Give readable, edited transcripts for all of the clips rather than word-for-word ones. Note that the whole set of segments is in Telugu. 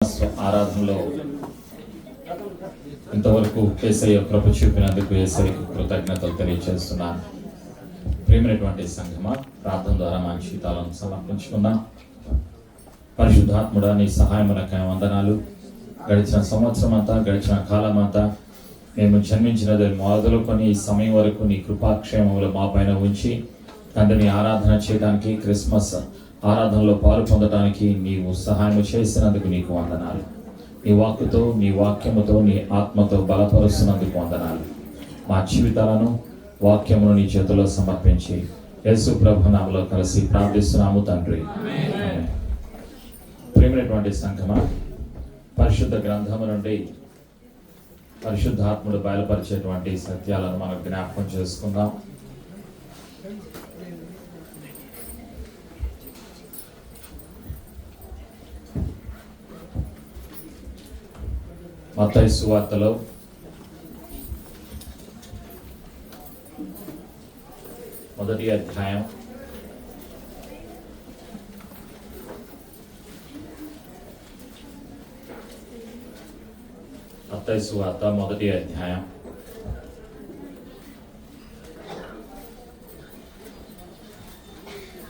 క్రిస్మస్ ఆరాధనలో ఇంతవరకు యేసయ్య కృప చూపినందుకు యేసయ్యకు కృతజ్ఞతలు తెలియజేస్తున్నాను. ప్రియమైనటువంటి సంఘమా, ప్రార్థన ద్వారా మన జీవితాలను సమర్పించుకుందాం. పరిశుద్ధాత్ముడా, నీ సహాయమునకై వందనాలు. గడిచిన సంవత్సరం అంతా, గడిచిన కాలం అంతా మేము జన్మించినది మొదలుకొని ఈ సమయం వరకు నీ కృపాక్షేమములు మా పైన ఉంచి తండ్రిని ఆరాధన చేయడానికి, క్రిస్మస్ ఆరాధనలో పాలు పొందడానికి నీవు సహాయం చేసినందుకు నీకు వందనాలు. నీ వాక్కుతో, నీ వాక్యముతో, నీ ఆత్మతో బలపరుస్తున్నందుకు వందనాలు. మా జీవితాలను, వాక్యమును నీ చేతిలో సమర్పించి యేసు ప్రభు నామములో కలిసి ప్రార్థిస్తున్నాము తండ్రి. ప్రియమైనటువంటి సంఘమా, పరిశుద్ధ గ్రంథము నుండి పరిశుద్ధాత్ముడు బయలుపరిచేటువంటి సత్యాలను మనం జ్ఞాపకం చేసుకుందాం. మత్తయి సువార్తలో 1వ అధ్యాయం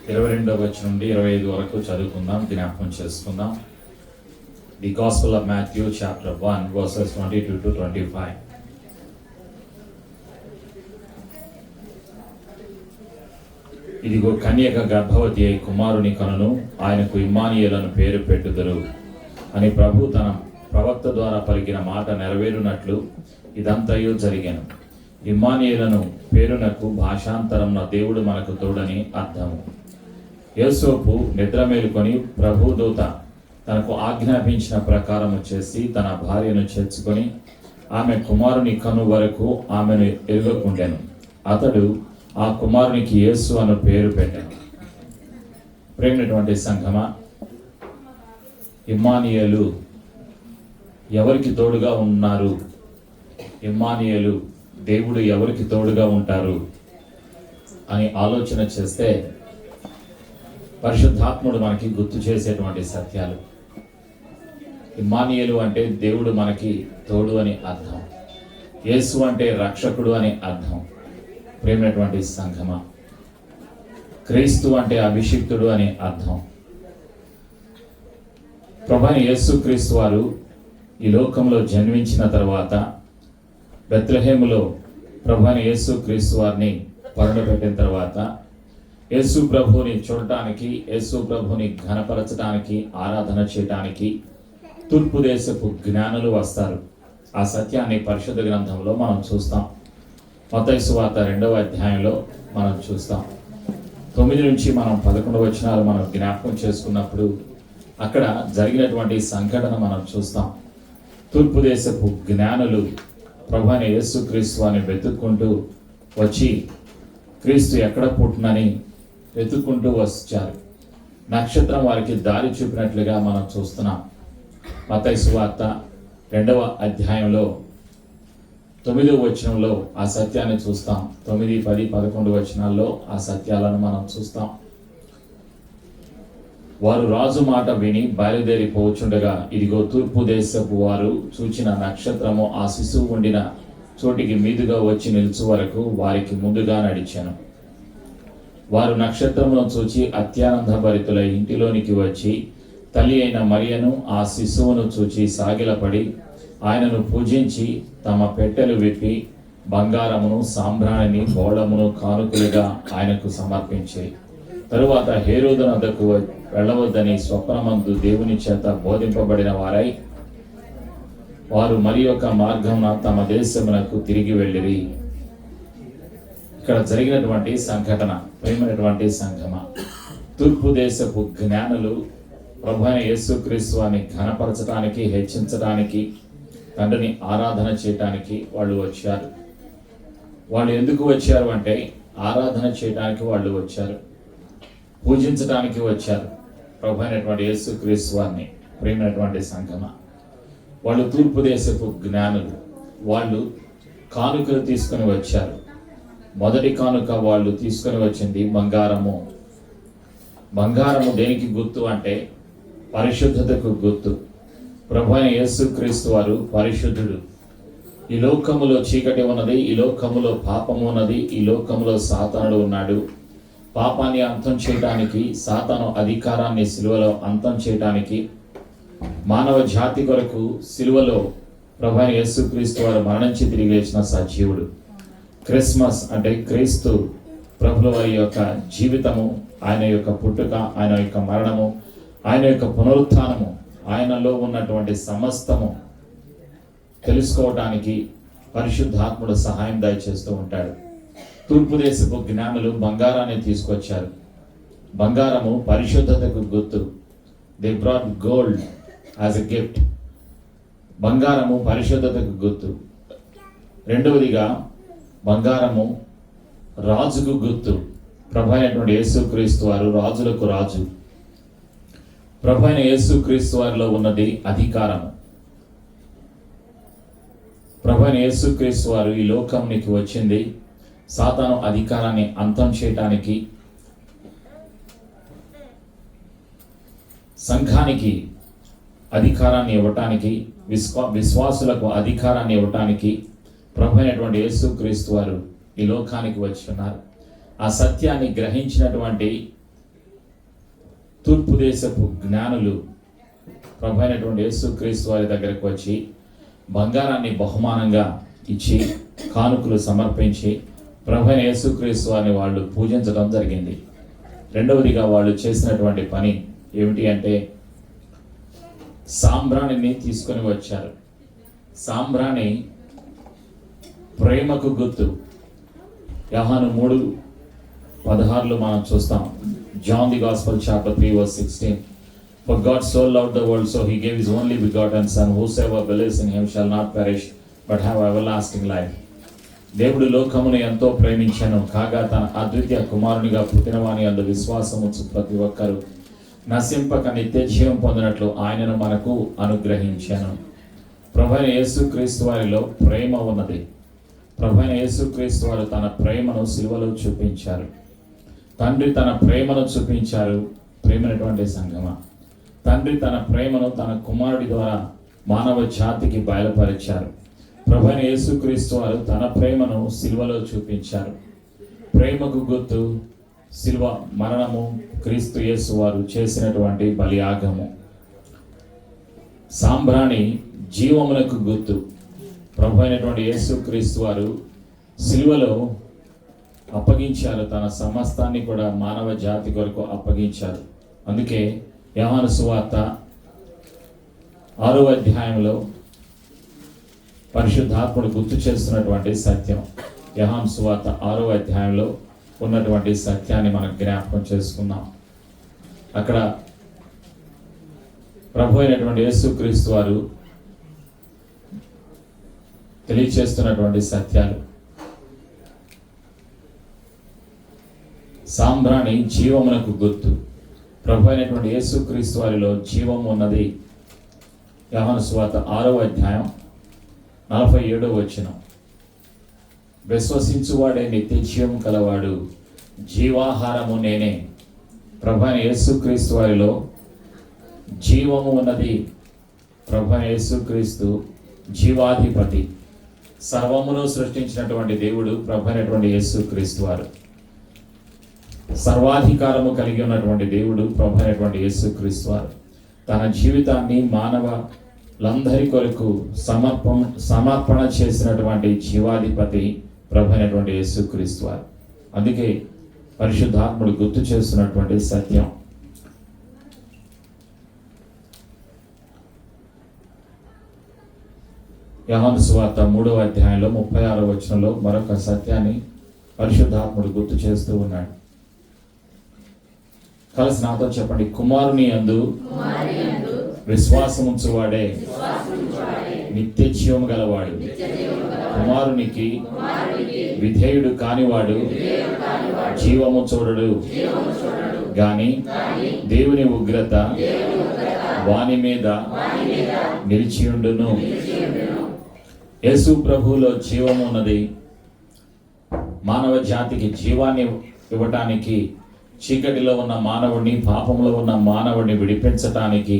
22వ వచనం నుండి 25 వరకు చదువుకుందాం, జ్ఞాపకం చేసుకుందాం. The Gospel of Matthew chapter 1 verses 22 to 25. ఇదిగో కన్యక గర్భవతి అయి కుమారుని కనును, ఆయనకు ఇమ్మానుయేలను పేరు పెట్టుదురు అని ప్రభు తన ప్రవక్త ద్వారా పలికిన మాట నెరవేరునట్లు ఇదంతయు జరిగాను. ఇమ్మానుయేలను పేరునకు భాషాంతరంలో దేవుడు మనకు తోడని అర్థము. యోసేపు నిద్ర మేలుకొని ప్రభు దూత తనకు ఆజ్ఞాపించిన ప్రకారము చేసి తన భార్యను చేర్చుకొని ఆమె కుమారుని కను వరకు ఆమెను ఎరుగకుండెను. అతడు ఆ కుమారునికి యేసు అను పేరు పెట్టాను. ప్రేమైనటువంటి సంఘమా, ఇమ్మానుయేలు ఎవరికి తోడుగా ఉన్నారు? ఇమ్మానుయేలు దేవుడు ఎవరికి తోడుగా ఉంటారు అని ఆలోచన చేస్తే పరిశుద్ధాత్ముడు మనకి గుర్తు చేసేటువంటి సత్యాలు. ఇమ్మానుయేలు అంటే దేవుడు మనకి తోడు అని అర్థం. యేసు అంటే రక్షకుడు అని అర్థం. ప్రేమైనటువంటి సంఘమా, క్రీస్తు అంటే అభిషిక్తుడు అని అర్థం. ప్రభువైన యేసు క్రీస్తు వారు ఈ లోకంలో జన్మించిన తర్వాత బెత్లెహేములో ప్రభువైన యేసు క్రీస్తు వారిని పరుండబెట్టిన తర్వాత యేసు ప్రభుని చూడటానికి, యేసు ప్రభుని ఘనపరచడానికి, ఆరాధన చేయడానికి తూర్పు దేశపు జ్ఞానులు వస్తారు. ఆ సత్యాన్ని పరిశుద్ధ గ్రంథంలో మనం చూస్తాం. మత్తయి సువార్త 2వ అధ్యాయంలో మనం చూస్తాం. 9 నుంచి మనం 11 వచనాలు మనం జ్ఞాపకం చేసుకున్నప్పుడు అక్కడ జరిగినటువంటి సంఘటన మనం చూస్తాం. తూర్పు దేశపు జ్ఞానులు ప్రభువైన యేసు క్రీస్తు వారిని వెతుక్కుంటూ వచ్చి క్రీస్తు ఎక్కడ పుట్టినని వెతుక్కుంటూ వచ్చారు. నక్షత్రం వారికి దారి చూపినట్లుగా మనం చూస్తున్నాం. మత్తయి సువార్త 2వ అధ్యాయంలో 9వ వచనంలో ఆ సత్యాన్ని చూస్తాం. 9, 10, 11 వచనాల్లో ఆ సత్యాలను మనం చూస్తాం. వారు రాజు మాట విని బయలుదేరి పోచుండగా ఇదిగో తూర్పు దేశపు వారు చూచిన నక్షత్రము ఆ శిశువు ఉండిన చోటికి మీదుగా వచ్చి నిలుచు వరకు వారికి ముందుగా నడిచాను. వారు నక్షత్రమును చూచి అత్యానంద భరితులై ఇంటిలోనికి వచ్చి తల్లి అయిన మరియను ఆ శిశువును చూచి సాగిలపడి ఆయనను పూజించి తమ పెట్టెలు విప్పి బంగారమును, సాంబ్రాణిని, బోళమును కానుకలుగా ఆయనకు సమర్పించాయి. తరువాత హేరోదు వద్దకు వెళ్ళవద్దని స్వప్నమందు దేవుని చేత బోధింపబడిన వారై వారు మరి యొక్క మార్గమున తమ దేశమునకు తిరిగి వెళ్ళిరి. ఇక్కడ జరిగినటువంటి సంఘటన, ప్రియమైనటువంటి సంఘమా, తూర్పు దేశపు జ్ఞానులు ప్రభువైన యేసుక్రీస్తు వారిని ఘనపరచడానికి, హెచ్చించడానికి, తండ్రిని ఆరాధన చేయడానికి వాళ్ళు వచ్చారు. వాళ్ళు ఎందుకు వచ్చారు అంటే ఆరాధన చేయడానికి వాళ్ళు వచ్చారు, పూజించడానికి వచ్చారు ప్రభువైనటువంటి యేసుక్రీస్తు వారిని. ప్రియమైనటువంటి సంఘమా, వాళ్ళు తూర్పు దేశపు జ్ఞానులు. వాళ్ళు కానుకలు తీసుకొని వచ్చారు. మొదటి కానుక వాళ్ళు తీసుకొని వచ్చింది బంగారము. బంగారము దేనికి గుర్తు అంటే పరిశుద్ధతకు గుర్తు. ప్రభువైన యేసుక్రీస్తు వారు పరిశుద్ధుడు. ఈ లోకములో చీకటి ఉన్నది, ఈ లోకములో పాపము ఉన్నది, ఈ లోకములో సాతానుడు ఉన్నాడు. పాపాన్ని అంతం చేయడానికి, సాతాను అధికారాన్ని సిలువలో అంతం చేయడానికి మానవ జాతి కొరకు సిలువలో ప్రభువైన యేసుక్రీస్తు వారు మరణించి తిరిగి లేచిన సజీవుడు. క్రిస్మస్ అంటే క్రీస్తు ప్రభుల వారి యొక్క జీవితము, ఆయన యొక్క పుట్టుక, ఆయన యొక్క మరణము, ఆయన యొక్క పునరుత్థానము, ఆయనలో ఉన్నటువంటి సమస్తము తెలుసుకోవడానికి పరిశుద్ధాత్ముడు సహాయం దయచేస్తూ ఉంటాడు. తూర్పు దేశపు జ్ఞానులు బంగారాన్ని తీసుకొచ్చారు. బంగారము పరిశుద్ధతకు గుర్తు. They brought gold as a gift. బంగారము పరిశుద్ధతకు గుర్తు. రెండవదిగా బంగారము రాజుకు గుర్తు. ప్రభు అయినటువంటి యేసుక్రీస్తు వారు రాజులకు రాజు. ప్రభు అయిన యేసుక్రీస్తు వారిలో ఉన్నది అధికారము. ప్రభు అయిన యేసుక్రీస్తు వారు ఈ లోకానికి వచ్చింది సాతాను అధికారాన్ని అంతం చేయటానికి, సంఘానికి అధికారాన్ని ఇవ్వటానికి, విశ్వాసులకు అధికారాన్ని ఇవ్వటానికి ప్రభు అయినటువంటి యేసుక్రీస్తు వారు ఈ లోకానికి వచ్చి ఉన్నారు. ఆ సత్యాన్ని గ్రహించినటువంటి తూర్పు దేశపు జ్ఞానులు ప్రభు అయినటువంటి యేసుక్రీస్తు వారి దగ్గరకు వచ్చి బంగారాన్ని బహుమానంగా ఇచ్చి, కానుకలు సమర్పించి ప్రభు అయిన యేసుక్రీస్తు వారిని వాళ్ళు పూజించడం జరిగింది. రెండవదిగా వాళ్ళు చేసినటువంటి పని ఏమిటి అంటే సాంబ్రాణిని తీసుకొని వచ్చారు. సాంబ్రాణి ప్రేమకు గుర్తు. యోహాను 3:16 మనం చూస్తాం. John the Gospel chapter 3 verse 16. For God so loved the world, so he gave his only begotten Son, whosoever believes in him shall not perish but have everlasting life. దేవుడు లోకమును ఎంతో ప్రేమించెను, కాగా తన అద్వితీయ కుమారునిగా పుట్టినవాని యందు విశ్వాసముంచు ప్రతి ఒక్కరూ నశింపక నిత్య జీవం పొందినట్లు ఆయనను మనకు అనుగ్రహించెను. ప్రభువైన యేసుక్రీస్తు వారిలో ప్రేమ ఉన్నది. ప్రభువైన యేసుక్రీస్తు వారు తన ప్రేమను సిలువలో చూపించారు. తండ్రి తన ప్రేమను చూపించారు. ప్రేమైనటువంటి సంగమా, తండ్రి తన ప్రేమను తన కుమారుడి ద్వారా మానవ జాతికి బయలుపరిచారు. ప్రభువైన యేసుక్రీస్తు వారు తన ప్రేమను సిలువలో చూపించారు. ప్రేమకు గుర్తు సిలువ మరణము, క్రీస్తు యేసు వారు చేసినటువంటి బలియాగము. సాంబ్రాణి జీవమునకు గుర్తు. ప్రభు అయినటువంటి యేసుక్రీస్తు వారు సిలువలో అప్పగించారు. తన సమస్తాన్ని కూడా మానవ జాతి కొరకు అప్పగించారు. అందుకే యోహాను సువార్త 6వ అధ్యాయంలో పరిశుద్ధాత్ముడు గుర్తు చేస్తున్నటువంటి సత్యం. యోహాను సువార్త 6వ అధ్యాయంలో ఉన్నటువంటి సత్యాన్ని మనం జ్ఞాపకం చేసుకున్నాం. అక్కడ ప్రభు అయినటువంటి యేసుక్రీస్తు వారు తెలియచేస్తున్నటువంటి సత్యాలు. సాంబ్రాణి జీవమునకు గుర్తు. ప్రభు అయినటువంటి యేసుక్రీస్తు వారిలో జీవం ఉన్నది. యోహాను సువార్త 6వ అధ్యాయం 47వ వచనం. విశ్వసించువాడే నిత్య జీవం కలవాడు, జీవాహారము నేనే. ప్రభు అయిన యేసుక్రీస్తు వారిలో జీవము ఉన్నది. ప్రభు అయిన యేసుక్రీస్తు జీవాధిపతి. సర్వమును సృష్టించినటువంటి దేవుడు ప్రభు అయినటువంటి యేసుక్రీస్తు వారు. సర్వాధికారము కలిగి ఉన్నటువంటి దేవుడు ప్రభు అయినటువంటి యేసుక్రీస్తు వారు. తన జీవితాన్ని మానవులందరి కొరకు సమర్పణ చేసినటువంటి జీవాధిపతి ప్రభు అయినటువంటి యేసుక్రీస్తు వారు. అందుకే పరిశుద్ధాత్ముడు గుర్తు చేస్తున్నటువంటి సత్యం. యోహాను సువార్త 3వ అధ్యాయంలో 36వ వచనంలో మరొక సత్యాన్ని పరిశుద్ధాత్ముడు గుర్తు చేస్తూ ఉన్నాడు. కలిసి నాతో చెప్పండి. కుమారుని యందు విశ్వాసముంచువాడే నిత్య జీవము గలవాడు. కుమారునికి విధేయుడు కానివాడు జీవము చూడడు గాని దేవుని ఉగ్రత వాని మీద నిలిచియుండును. యేసు ప్రభువులో జీవము ఉన్నది. మానవ జాతికి జీవాన్ని ఇవ్వటానికి, చీకటిలో ఉన్న మానవుడిని, పాపంలో ఉన్న మానవుడిని విడిపించటానికి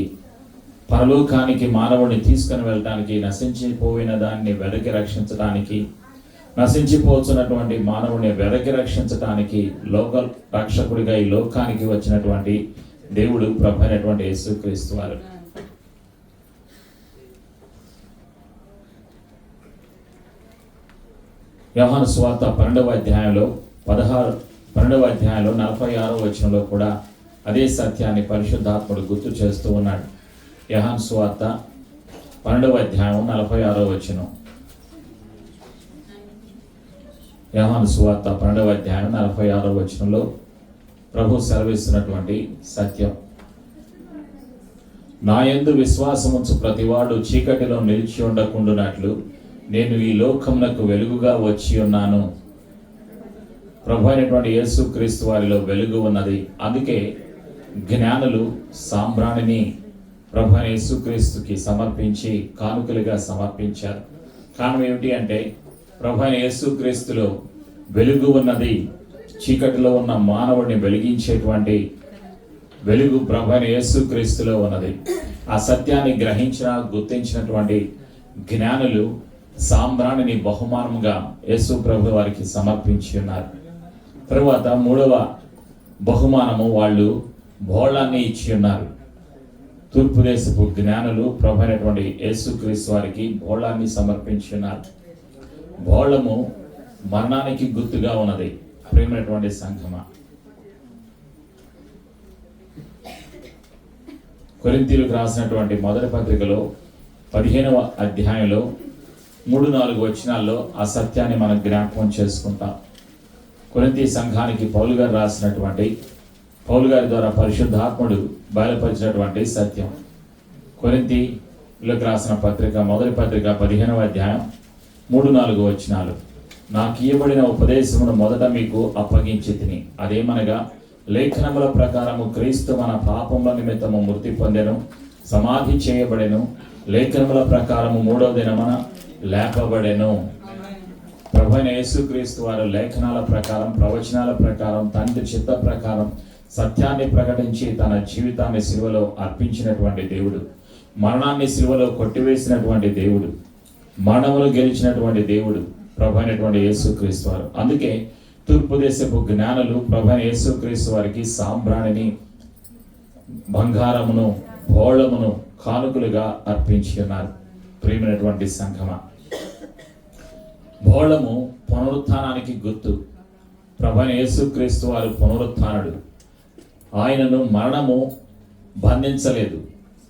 పరలోకానికి మానవుడిని తీసుకుని వెళ్ళటానికి, నశించిపోయిన దాన్ని వెదకి రక్షించడానికి, నశించిపోతున్నటువంటి మానవుని వెదకి రక్షించటానికి లోక రక్షకుడిగా ఈ లోకానికి వచ్చినటువంటి దేవుడు ప్రభు అయినటువంటి యేసుక్రీస్తు వారు. యోహాను సువార్త 12వ అధ్యాయంలో 46వ వచనంలో కూడా అదే సత్యాన్ని పరిశుద్ధాత్ముడు గుర్తు చేస్తూ ఉన్నాడు. యోహాను సువార్త 12వ అధ్యాయం 46వ వచనం. యోహాను సువార్త 12వ అధ్యాయం 46వ వచనంలో ప్రభు సెలవిస్తున్నటువంటి సత్యం, నా యందు విశ్వాసముంచు ప్రతివాడు చీకటిలో నిలిచి ఉండకుండునట్లు నేను ఈ లోకమునకు వెలుగుగా వచ్చి ఉన్నాను. ప్రభు అయినటువంటి యేసుక్రీస్తు వారిలో వెలుగు ఉన్నది. అందుకే జ్ఞానులు సాంబ్రాణిని ప్రభు అయిన యేసుక్రీస్తుకి సమర్పించి కానుకలుగా సమర్పించారు. కారణం ఏమిటి అంటే ప్రభు అయిన యేసుక్రీస్తులో వెలుగు ఉన్నది. చీకటిలో ఉన్న మానవుడిని వెలిగించేటువంటి వెలుగు ప్రభు అయిన యేసుక్రీస్తులో ఉన్నది. ఆ సత్యాన్ని గుర్తించినటువంటి జ్ఞానులు సాంబ్రాణిని బహుమానముగా యేసు ప్రభు వారికి సమర్పించి ఉన్నారు. తరువాత 3వ బహుమానము వాళ్ళు బోళాన్ని ఇచ్చి ఉన్నారు. తూర్పు దేశపు జ్ఞానులు ప్రభు అయినటువంటి యేసుక్రీస్తు వారికి బోళాన్ని సమర్పించి ఉన్నారు. బోళము మరణానికి గుర్తుగా ఉన్నది. ప్రియమైనటువంటి సంఘమా, కొరింథీయులకు రాసినటువంటి మొదటి పత్రికలో 15వ అధ్యాయంలో 3-4 వచనాల్లో ఆ సత్యాన్ని మనం జ్ఞాపకం చేసుకుంటాం. కొరింథీ సంఘానికి పౌలు గారు రాసినటువంటి, పౌలు గారి ద్వారా పరిశుద్ధాత్ముడు బయలుపరిచినటువంటి సత్యం. కొరింథీయులకు రాసిన పత్రిక, మొదటి పత్రిక 15వ అధ్యాయం 3-4 వచనాలు. నాకు ఇవ్వబడిన ఉపదేశమును మొదట మీకు అప్పగించి తిని, అదేమనగా లేఖనముల ప్రకారము క్రీస్తు మన పాపముల నిమిత్తము మృతి పొందెను, సమాధి చేయబడెను, లేఖనముల ప్రకారము 3వ దినమున లేపబడెను. ప్రభు అయిన యేసుక్రీస్తు వారు లేఖనాల ప్రకారం, ప్రవచనాల ప్రకారం, తండ్రి చిత్త ప్రకారం సత్యాన్ని ప్రకటించి తన జీవితాన్ని సిలువలో అర్పించినటువంటి దేవుడు, మరణాన్ని సిలువలో కొట్టివేసినటువంటి దేవుడు, మరణమును గెలిచినటువంటి దేవుడు ప్రభు అయినటువంటి యేసుక్రీస్తు వారు. అందుకే తూర్పు దేశపు జ్ఞానులు ప్రభు అయిన యేసుక్రీస్తు వారికి సాంబ్రాణిని, బంగారమును, బోళమును కానుకలుగా అర్పించి ఉన్నారు. ప్రియమైనటువంటి సంఘమా, బోళము పునరుత్థానానికి గుర్తు. ప్రభు అయిన యేసుక్రీస్తు వారు పునరుత్థానుడు. ఆయనను మరణము బంధించలేదు.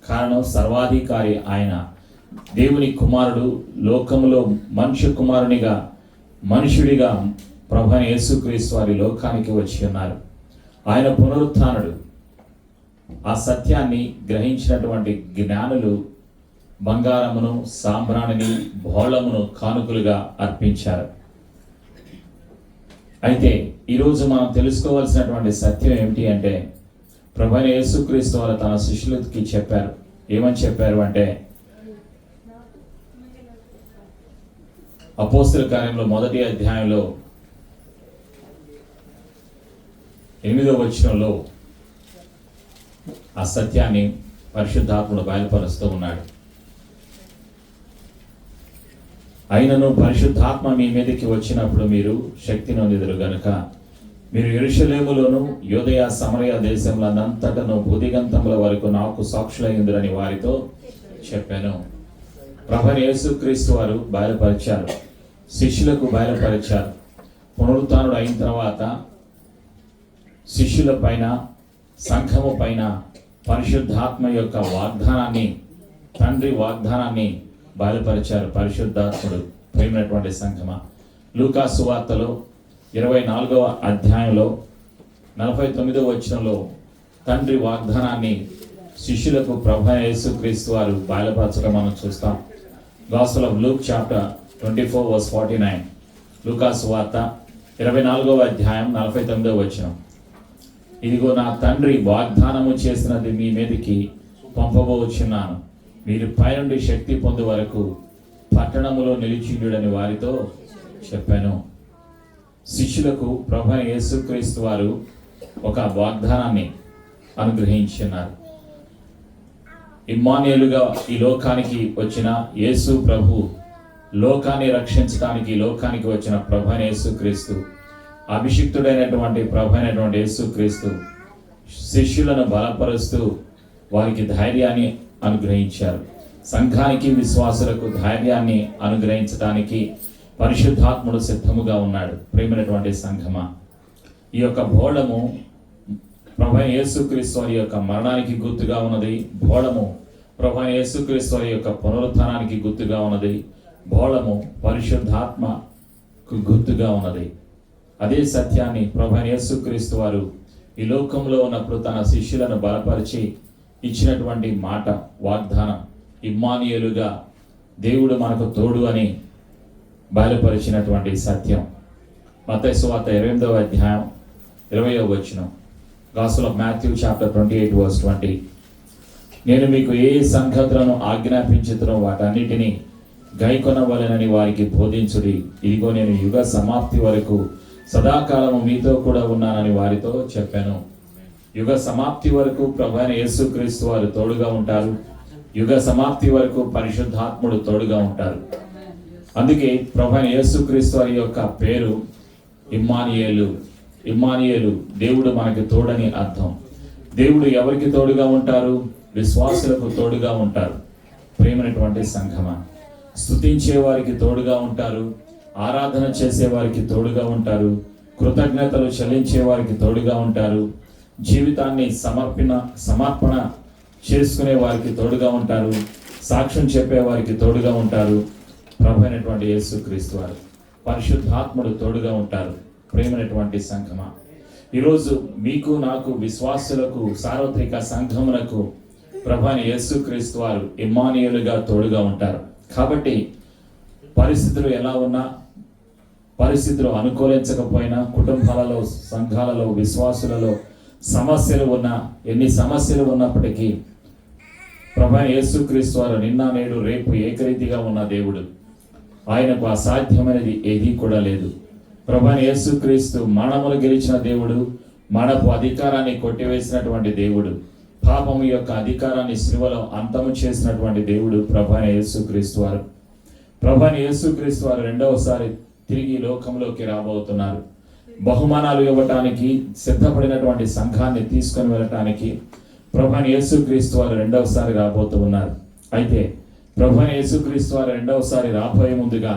కారణం సర్వాధికారి ఆయన, దేవుని కుమారుడు, లోకములో మనుష్య కుమారునిగా, మనుషుడిగా ప్రభు అయిన యేసుక్రీస్తు వారి లోకానికి వచ్చి ఉన్నారు. ఆయన పునరుత్థానుడు. ఆ సత్యాన్ని గ్రహించినటువంటి జ్ఞానులు బంగారమును, సాంబ్రాణిని, బోళమును కానుకలుగా అర్పించారు. అయితే ఈరోజు మనం తెలుసుకోవాల్సినటువంటి సత్యం ఏమిటి అంటే, ప్రభు అయిన యేసుక్రీస్తు వారు తన శిష్యులకి చెప్పారు. ఏమని చెప్పారు అంటే, అపోస్తల కార్యంలో 1వ అధ్యాయంలో 8వ వచనంలో ఆ సత్యాన్ని పరిశుద్ధాత్ముడు బయలుపరుస్తూ ఉన్నాడు. అయినను పరిశుద్ధాత్మ మీ మీదకి వచ్చినప్పుడు మీరు శక్తి నొందెదరు గనుక మీరు యెరూషలేములోను యూదయ సమరయ దేశములంతటను భూదిగంతముల వరకు నాకు సాక్షులయ్యుందురని వారితో చెప్పాను. ప్రభువైన యేసుక్రీస్తు వారు బయలుపరిచారు, శిష్యులకు బయలుపరిచారు. పునరుత్థానుడు అయిన తర్వాత శిష్యుల పైన, సంఘము పైన పరిశుద్ధాత్మ యొక్క వాగ్దానాన్ని, తండ్రి వాగ్దానాన్ని బయలుపరిచారు పరిశుద్ధాత్ముడు. ప్రియమైనటువంటి సంఘమా, లూకా సువార్తలో 24వ అధ్యాయంలో 49వ వచనంలో తండ్రి వాగ్దానాన్ని శిష్యులకు ప్రభువైన యేసుక్రీస్తు వారు బయలుపరచడం మనం చూస్తాం. Gospel of Luke chapter 24:49. లూకా సువార్త 24వ అధ్యాయం 49వ వచనం. ఇదిగో నా తండ్రి వాగ్దానము చేసినది మీ మీదకి పంపబోచున్నాను, మీరు పైనుండి శక్తి పొందే వరకు పట్టణములో నిలిచిండుడని వారితో చెప్పాను. శిష్యులకు ప్రభువైన యేసుక్రీస్తు వారు ఒక వాగ్దానాన్ని అనుగ్రహించున్నారు. ఇమ్మానుయేలుగా ఈ లోకానికి వచ్చిన యేసు ప్రభు, లోకాన్ని రక్షించడానికి ఈ లోకానికి వచ్చిన ప్రభు అయిన యేసుక్రీస్తు, అభిషిక్తుడైనటువంటి ప్రభు అయినటువంటి యేసుక్రీస్తు శిష్యులను బలపరుస్తూ వారికి ధైర్యాన్ని అనుగ్రహించారు. సంఘానికి, విశ్వాసులకు ధైర్యాన్ని అనుగ్రహించడానికి పరిశుద్ధాత్ముడు సిద్ధముగా ఉన్నాడు. ప్రేమైనటువంటి సంఘమా, ఈ యొక్క బోళము ప్రభు అయిన యేసుక్రీస్తు వారి యొక్క మరణానికి గుర్తుగా ఉన్నది. బోళము ప్రభు అయిన యేసుక్రీస్తు వారి యొక్క పునరుత్థానానికి గుర్తుగా ఉన్నది. బోళము పరిశుద్ధాత్మకు గుర్తుగా ఉన్నది. అదే సత్యాన్ని ప్రభు అయిన యేసుక్రీస్తు వారు ఈ లోకంలో ఉన్నప్పుడు తన శిష్యులను బలపరిచి ఇచ్చినటువంటి మాట, వాగ్దానం, ఇమ్మానుయేలుగా దేవుడు మనకు తోడు అని బయలుపరిచినటువంటి సత్యం. మత్తయి సువార్త 28వ అధ్యాయం 20వ వచనం, gospel of Matthew chapter 28 verse 20. నేను మీకు ఏ సంగతులను ఆజ్ఞాపించుతున్నో వాటన్నిటినీ గైకొనవలెనని వారికి బోధించుడి. ఇదిగో నేను యుగ సమాప్తి వరకు సదాకాలము మీతో కూడా ఉన్నానని వారితో చెప్పాను. యుగ సమాప్తి వరకు ప్రభు అయిన యేసుక్రీస్తు వారు తోడుగా ఉంటారు. యుగ సమాప్తి వరకు పరిశుద్ధాత్ముడు తోడుగా ఉంటారు. అందుకే ప్రభు అయిన యేసుక్రీస్తు వారి యొక్క పేరు ఇమ్మానుయేలు. ఇమ్మానుయేలు, దేవుడు మనకి తోడని అర్థం. దేవుడు ఎవరికి తోడుగా ఉంటారు? విశ్వాసులకు తోడుగా ఉంటారు. ప్రేమైనటువంటి సంఘమా, స్తుతించే వారికి తోడుగా ఉంటారు, ఆరాధన చేసే వారికి తోడుగా ఉంటారు, కృతజ్ఞతలు చెల్లించే వారికి తోడుగా ఉంటారు, జీవితాన్ని సమర్పణ చేసుకునే వారికి తోడుగా ఉంటారు, సాక్ష్యం చెప్పే వారికి తోడుగా ఉంటారు. ప్రభు అయినటువంటి యేసుక్రీస్తు వారు, పరిశుద్ధాత్ముడు తోడుగా ఉంటారు. ప్రేమైనటువంటి సంఘమా, ఈరోజు మీకు, నాకు, విశ్వాసులకు, సార్వత్రిక సంఘమునకు ప్రభు అయిన యేసుక్రీస్తు వారు ఇమ్మానుయేలుగా తోడుగా ఉంటారు. కాబట్టి పరిస్థితులు ఎలా ఉన్నా, పరిస్థితులు అనుకూలించకపోయినా, కుటుంబాలలో, సంఘాలలో, విశ్వాసులలో సమస్యలు ఉన్నా, ఎన్ని సమస్యలు ఉన్నప్పటికీ ప్రభు అయిన యేసుక్రీస్తు వారు నిన్న, నేడు, రేపు ఏకరీతిగా ఉన్న దేవుడు. ఆయనకు అసాధ్యమైనది ఏదీ కూడా లేదు. ప్రభు అయిన యేసుక్రీస్తు మరణమును గెలిచిన దేవుడు, మరణపు అధికారాన్ని కొట్టివేసినటువంటి దేవుడు, పాపము యొక్క అధికారాన్ని శిలువలో అంతము చేసినటువంటి దేవుడు ప్రభు అయిన యేసుక్రీస్తు వారు. ప్రభు అయిన యేసుక్రీస్తు వారు రెండవసారి తిరిగి లోకంలోకి రాబోతున్నారు. బహుమానాలు ఇవ్వటానికి సిద్ధపడినటువంటి సంఘాన్ని తీసుకొని వెళ్ళటానికి ప్రభు అయిన యేసుక్రీస్తు వారు రెండవసారి రాబోతూ ఉన్నారు. అయితే ప్రభు అయిన యేసుక్రీస్తు వారు రెండవసారి రాబోయే ముందుగా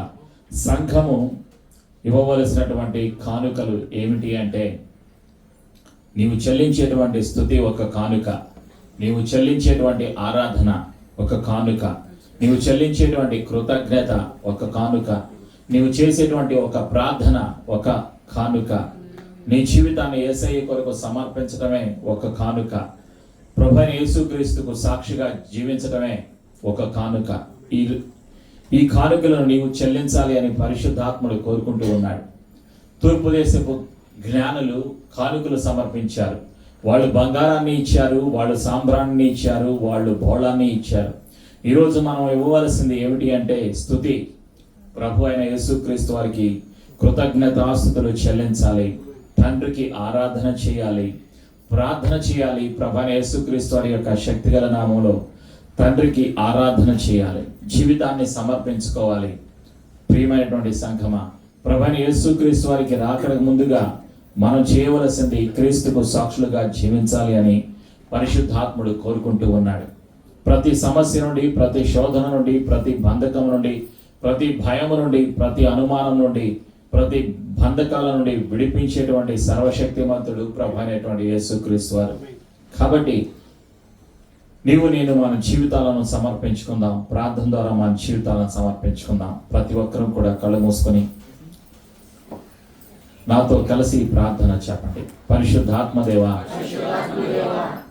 సంఘము ఇవ్వవలసినటువంటి కానుకలు ఏమిటి అంటే, నీవు చెల్లించేటువంటి స్తుతి ఒక కానుక, నీవు చెల్లించేటువంటి ఆరాధన ఒక కానుక, నీవు చెల్లించేటువంటి కృతజ్ఞత ఒక కానుక, నీవు చేసేటువంటి ఒక ప్రార్థన ఒక కానుక, నీ జీవితాన్ని యేసయ్య కొరకు సమర్పించడమే ఒక కానుక, ప్రభు అయిన యేసుక్రీస్తుకు సాక్షిగా జీవించడమే ఒక కానుక. ఈ కానుకలను నీవు చెల్లించాలి అని పరిశుద్ధాత్ముడు కోరుకుంటూ ఉన్నాడు. తూర్పు దేశపు జ్ఞానులు కానుకలు సమర్పించారు. వాళ్ళు బంగారాన్ని ఇచ్చారు, వాళ్ళు సాంబ్రాన్ని ఇచ్చారు, వాళ్ళు బోళాన్ని ఇచ్చారు. ఈరోజు మనం ఇవ్వవలసింది ఏమిటి అంటే స్తుతి. ప్రభు అయిన యేసుక్రీస్తు వారికి కృతజ్ఞతాస్తుతులు చెల్లించాలి, తండ్రికి ఆరాధన చేయాలి, ప్రార్థన చేయాలి. ప్రభు అయిన యేసుక్రీస్తు వారి యొక్క శక్తిగల నామంలో తండ్రికి ఆరాధన చేయాలి, జీవితాన్ని సమర్పించుకోవాలి. ప్రియమైనటువంటి సంఘమా, ప్రభు అయిన యేసుక్రీస్తు వారికి రాకడకు ముందుగా మనం చేయవలసింది క్రీస్తుకు సాక్షులుగా జీవించాలి అని పరిశుద్ధాత్ముడు కోరుకుంటూ ఉన్నాడు. ప్రతి సమస్య నుండి, ప్రతి శోధన నుండి, ప్రతి బంధకం నుండి, ప్రతి భయం నుండి, ప్రతి అనుమానం నుండి, ప్రతి బంధకాల నుండి విడిపించేటువంటి సర్వశక్తిమంతుడు ప్రభు అయినటువంటి యేసుక్రీస్తు వారు. కాబట్టి నీవు, నేను మన జీవితాలను సమర్పించుకుందాం. ప్రార్థన ద్వారా మన జీవితాలను సమర్పించుకుందాం. ప్రతి ఒక్కరూ కూడా కళ్ళు మూసుకొని నాతో కలిసి ప్రార్థన చెప్పండి. పరిశుద్ధాత్మదేవ,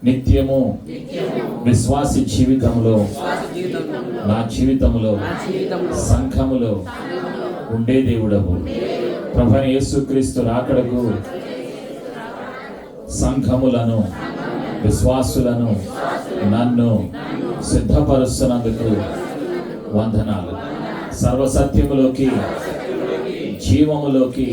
నిత్యము విశ్వాసి జీవితంలో, నా జీవితంలో, సంఘములో ఉండే దేవుడవు. ప్రభు అయిన యేసుక్రీస్తు రాకడకు సంఘములను, విశ్వాసులను, నన్ను సిద్ధపరుస్తున్నందుకు వందనాలు. సర్వసత్యములోకి, జీవములోకి